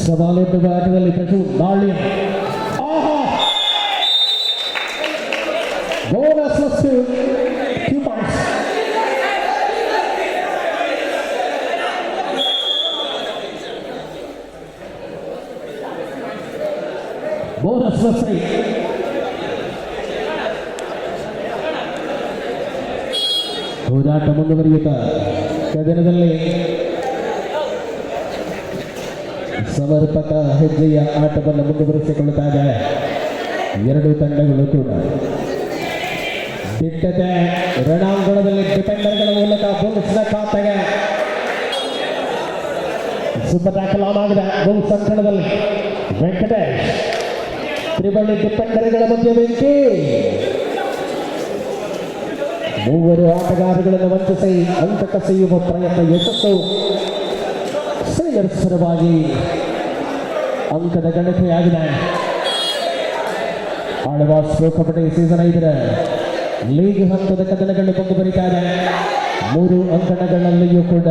ಸವಾಲೊಡ್ಡುವ ಆಟದಲ್ಲಿ ಪ್ರಚು ದಾಳಿ ಬೋನಸ್ ಮತ್ತು 2 ಪಾಯಿಂಟ್ಸ್. ಬೋನಸ್ ಸರಿ. ಹೋರಾಟ ಮುಂದುವರಿಯುತ್ತ ಕದನದಲ್ಲಿ ಸಮರ್ಪಕ ಹೆಜ್ಜೆಯ ಆಟವನ್ನು ಮುಂದುವರಿಸಿಕೊಳ್ಳುತ್ತಾರೆ ಎರಡು ತಂಡಗಳು ಕೂಡ. ದಿಟ್ಟತೆ ರಣಾಂಗಣದಲ್ಲಿ ಡಿಫೆಂಡರ್ಗಳ ಮೂಲಕ ಬುಲ್ಸ್ನ ಖಾತೆಗೆ ಸೂಪರ್ ಟ್ಯಾಕಲ್ ಆನ್ ಆಗಿದೆ. ಬುಲ್ಸ್ ಅಂಕಣದಲ್ಲಿ ವೆಂಕಟೇಶ್ ತ್ರಿಬಳಿ ಡಿಫೆಂಡರ್ಗಳ ಮಧ್ಯೆ ಬೆಂಕಿ. ಮೂವರು ಆಟಗಾರಗಳನ್ನು ವಂಚಿಸಿ ಅಂಕ ಕಸಿಯುವ ಪ್ರಯತ್ನ ಯಶಸ್ಸು. ಸರವಾಗಿ ಅಂಕದ ಗಣತಿಯಾಗಿದೆ. Alvas pro kabaddi season 5 league ಹಂತದ ಕದನಗಳು ಮುಂದುವರಿತಾರೆ. 3 ಅಂಕಣಗಳಲ್ಲಿಯೂ ಕೂಡ